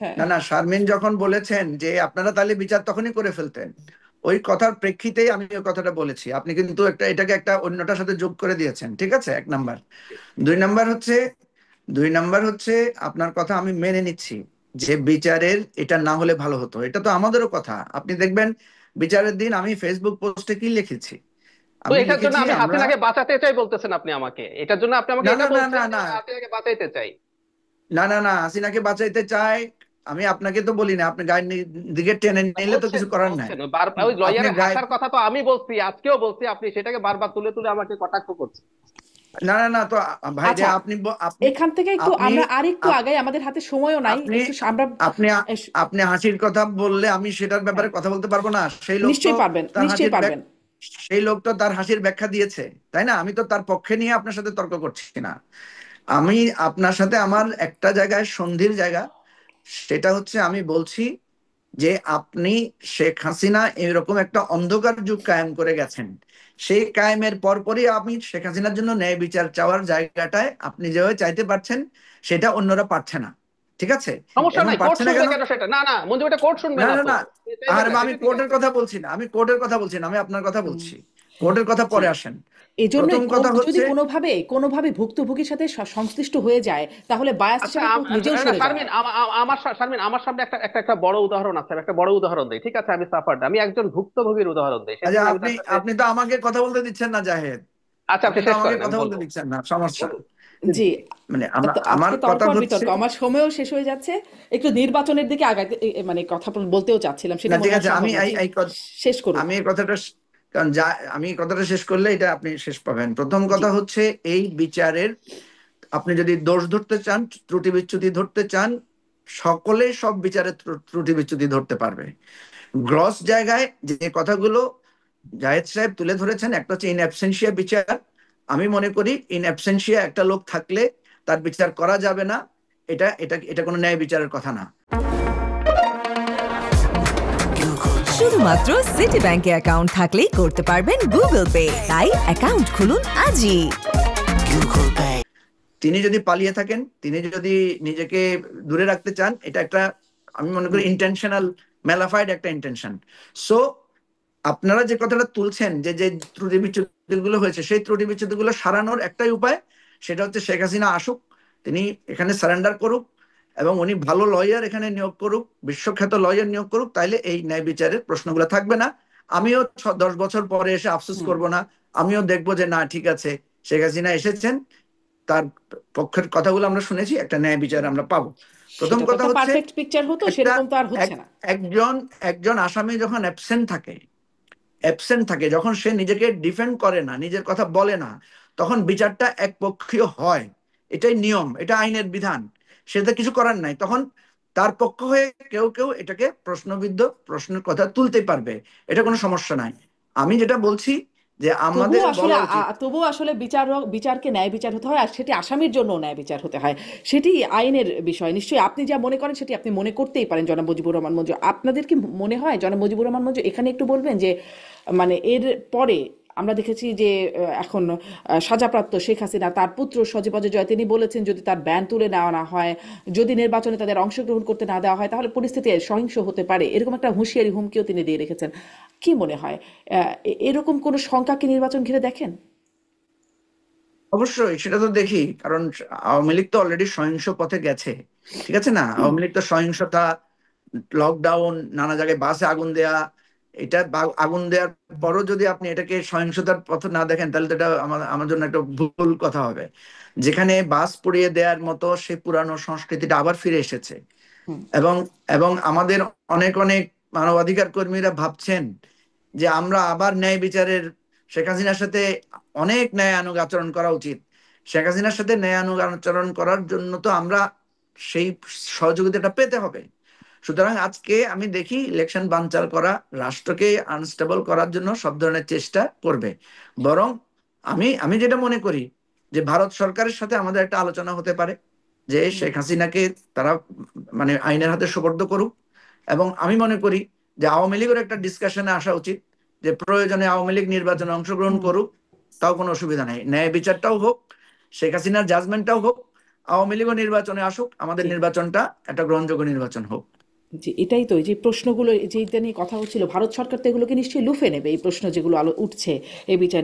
হ্যাঁ। না না, শারমিন যখন বলেছেন যে আপনারা তাহলে বিচার তখনই করে ফেলতেন, ওই কথার প্রেক্ষিতেই আমি ওই কথাটা বলেছি। আপনি কিন্তু এটাকে একটা অন্যটার সাথে যোগ করে দিয়েছেন, ঠিক আছে? এক নাম্বার। দুই নাম্বার হচ্ছে দুই নাম্বার হচ্ছে আপনার কথা আমি মেনে নিচ্ছি যে বিচারের এটা না হলে ভালো হতো, এটা তো আমাদেরও কথা। আপনি দেখবেন বিচারের দিন আমি ফেসবুক পোস্টে কি লিখেছি, তো আমি এটার জন্য লিখেছি আমি আমরা। হাসিনাকে বাঁচাতে চাই বলতেছেন আপনি আমাকে? এটার জন্য আপনি আমাকে না এটা না না না বলছেন যে না আমি হাসিনাকে বাঁচাইতে চাই? না না না, হাসিনাকে বাঁচাইতে চাই আমি আপনাকে তো বলি না, আপনি গায়ের দিকে টেনে নিলে তো বলছেন কিছু করার নাই। বলছেন ওই আপনি লয়ারের গায়ে আসার কথা তো আমি বলছি, আজকেও বলছি, আপনি সেটাকে বারবার তুলে তুলে আমাকে কটাক্ষ করছেন। না না না, তো ভাই যে আচ্ছা, আপনি এখান থেকে একটু আপনি আমরা আর একটু আপ- আগাই, আমাদের হাতে সময়ও নাই, আপনি একটু আমরা আপনি এস- আপনি হাসির কথা বললে আমি সেটার হ্যাঁ, ব্যাপারে কথা বলতে পারবো না? সেই লোক তো নিশ্চয়ই পারবেন, তার নিশ্চয়ই হাসির পারবেন। সেই লোক তো তার হাসির ব্যাখ্যা দিয়েছে, তাই না? আমি তো তার পক্ষে নিয়ে আপনার সাথে তর্ক করছি না। আমি আপনার সাথে আমার একটা জায়গায় সন্ধির জায়গা, সেটা হচ্ছে আমি বলছি যে আপনি শেখ হাসিনা এরকম একটা অন্ধকার যুগ কায়েম করে গেছেন। সেই কায়েমের পরপরই আপনি শেখ হাসিনার জন্য ন্যায় বিচার চাওয়ার জায়গাটায় আপনি যেভাবে চাইতে পারছেন, সেটা অন্যরা পারছে না। ঠিক আছে? সমস্যা এবং নাই, কোর্ট পারছে না শুনবে কেন? কেন সেটা? না না মঞ্জু, এটা কোর্ট শুনবে না না না তো, না, আপনি চাইবেন আর না, আমি সেটা ঠিক কোর্টের আছে। কথা বলছি না, আমি কোর্টের কথা বলছি না, আমি আপনার কথা হুম, বলছি। কোর্টের কথা জি। পরে আসেন। এজন্যই প্রথম কথা কোর্ট যদি হচ্ছে, কোনোভাবে কোনোভাবে ভুক্তভোগীর সাথে সংশ্লিষ্ট হয়ে যায়, তাহলে বায়াস আচ্ছা হিসেবে কোর্ট নিজেও না সরে যায়। শারমিন, শারমিন, আমার সামনে একটা একটা একটা বড় উদাহরণ আছে, আমি একটা বড় উদাহরণ দেই, ঠিক আছে? আমি সাফার্ড, আমি একজন ভুক্তভোগীর উদাহরণ দেই, আচ্ছা সেদিন আমি আপনি তার সাথে। আপনি তো আমাকে কথা বলতে দিচ্ছেন না জাহেদ। আচ্ছা আপনি আপনি তো শেষ আমাকে করেন, আমি কথা বলতে বলবো। দিচ্ছেন না, সমস্যা। বলুন। জি। মানে তো আমার আজকে তর্ক কথা আর হচ্ছে, বিতর্ক, আমার সময়ও শেষ হয়ে যাচ্ছে। একটু নির্বাচনের দিকে আগাতে মানে কথা বলতেও চাচ্ছিলাম, না সেটা মনে ঠিক হয় আছে, সম্ভব আমি না। এই জি, এই শেষ করুন। আমি এই কথাটা কারণ আমি এই কথাটা শেষ করলে এটা আপনি শেষ পাবেন। প্রথম জি। কথা হচ্ছে এই বিচারের, আপনি যদি দোষ ধরতে চান, ত্রুটি বিচ্যুতি ধরতে চান, সকলে সব বিচারের ত্রুটি বিচ্যুতি ধরতে পারবে। গ্রস জায়গায় যে কথাগুলো জায়েদ সাহেব তুলে ধরেছেন, একটা হচ্ছে ইন অ্যাবসেন্সিয়া বিচার। আমি মনে করি ইন অ্যাবসেন্সিয়া একটা লোক থাকলে তার বিচার করা যাবে না, এটা এটা এটা কোনো ন্যায় বিচারের কথা না। শুধুমাত্র সিটি ব্যাংকে অ্যাকাউন্ট থাকলেই করতে পারবেন গুগল পে, তাই অ্যাকাউন্ট খুলুন আজই। তিনি যদি পালিয়ে থাকেন, তিনি যদি নিজেকে দূরে রাখতে চান, এটা একটা, আমি মনে করি হুম। ইন্টেনশনাল ম্যালাফাইড একটা ইন্টেনশন। সো আপনারা যে কথাটা তুলছেন যে যে ত্রুটি বিচ্যুতি গুলো হয়েছে, সেই ত্রুটি বিচ্যুতি গুলো সারানোর একটাই উপায়, সেটা হচ্ছে শেখ হাসিনা আসুক, তিনি এখানে সারেন্ডার করুক, এবং উনি ভালো লয়ার এখানে নিয়োগ করুক, বিশ্বখ্যাত লয়ার নিয়োগ করুক, তাইলে এই ন্যায় বিচারের প্রশ্নগুলো থাকবে না। আমিও 10 বছর পরে এসে আফসোস হুম। করব না, আমিও দেখবো যে না ঠিক আছে, শেখ হাসিনা এসেছেন, তার পক্ষের কথাগুলো আমরা শুনেছি, একটা ন্যায় বিচার আমরা পাবো। প্রথম সেটা তো কথা একটা হচ্ছে পারফেক্ট পিকচার হতো, একটা সেরকম তো আর হচ্ছে এক না। একজন একজন আসামি যখন অ্যাবসেন্ট থাকে, যখন সে নিজেকে ডিফেন্ড করে না, নিজের কথা বলে না, তখন বিচারটা একপক্ষীয় হয়। এটাই নিয়ম, এটা আইনের বিধান, সেটা কিছু করার নাই। তখন তার পক্ষ হয়ে কেউ কেউ এটাকে প্রশ্নবিদ্ধ প্রশ্নের কথা তুলতে পারবে, এটা কোনো সমস্যা নাই। আমি যেটা বলছি যে তবুও আমাদের আসলে বলা উচিত, তবুও আসলে বিচারকে ন্যায় বিচার হতে হয়, আর সেটি আসামির জন্য ন্যায় বিচার হতে হয়। সেটি আইনের বিষয়। নিশ্চয়ই আপনি যা মনে করেন সেটি আপনি মনে করতেই পারেন জনাব মুজিবুর রহমান মঞ্জু। আপনাদের কি মনে হয় জনাব মুজিবুর রহমান মঞ্জু এখানে একটু বলবেন যে মানে এর পরে আমরা দেখেছি যে এখন সাজাপ্রাপ্ত শেখ হাসিনা তার পুত্র সজীব ওয়াজেদ জয় তিনি বলেছেন যদি তার ব্যান তুলে নেওয়া না হয়, যদি নির্বাচনে তাদের অংশগ্রহণ করতে না দেওয়া হয়, তাহলে পরিস্থিতি সহিংস হতে পারে, এরকম একটা হুঁশিয়ারি হুমকিও তিনি দিয়ে রেখেছেন। কি মনে হয় এরকম কোনো শঙ্কা কি নির্বাচন ঘিরে দেখেন? অবশ্যই সেটা তো দেখি, কারণ আওয়ামী লীগ তো অলরেডি সহিংস পথে গেছে। ঠিক আছে না, আওয়ামী লীগ তো সহিংসতা, লকডাউন, নানা জায়গায় বাসে আগুন দেয়া, এটা আগুন দেওয়ার পরও যদি আপনি এটাকে সহিংসতার পথ না দেখেন, তাহলে তো এটা আমার আমার জন্য একটা ভুল কথা হবে। যেখানে বাস পুড়িয়ে দেওয়ার মতো সেই পুরানো সংস্কৃতিটা আবার ফিরে এসেছে, হুম। এবং এবং আমাদের অনেক অনেক মানবাধিকার কর্মীরা ভাবছেন যে আমরা আবার ন্যায় বিচারের, শেখ হাসিনার সাথে অনেক ন্যায়ানুগ আচরণ করা উচিত। শেখ হাসিনার সাথে ন্যায়ানুগ আচরণ করার জন্য তো আমরা সেই সহযোগিতাটা পেতে হবে। সুতরাং আজকে আমি দেখি ইলেকশন বানচাল করা, রাষ্ট্রকে আনস্টেবল করার জন্য সব ধরনের চেষ্টা করবে। বরং আমি আমি যেটা মনে করি যে ভারত সরকারের সাথে আমাদের একটা আলোচনা হতে পারে যে হুম। শেখ হাসিনাকে তারা মানে আইনের হাতে সোপর্দ করুক। এবং আমি মনে করি যে আওয়ামী লীগের একটা ডিসকাশনে আসা উচিত, যে প্রয়োজনে আওয়ামী লীগ নির্বাচনে অংশগ্রহণ হুম। করুক, তাও কোনো অসুবিধা নেই, ন্যায় বিচারটাও হোক, শেখ হাসিনার জাজমেন্টটাও হোক, আওয়ামী লীগও নির্বাচনে আসুক, আমাদের জি নির্বাচনটা একটা গ্রহণযোগ্য নির্বাচন হোক। জি, এটাই তো, এই যে প্রশ্নগুলো যেটা নিয়ে কথা হচ্ছিল, ভারত সরকার তো এগুলোকে নিশ্চয়ই লুফে নেবে, এই প্রশ্ন যেগুলো আলো উঠছে এই বিচার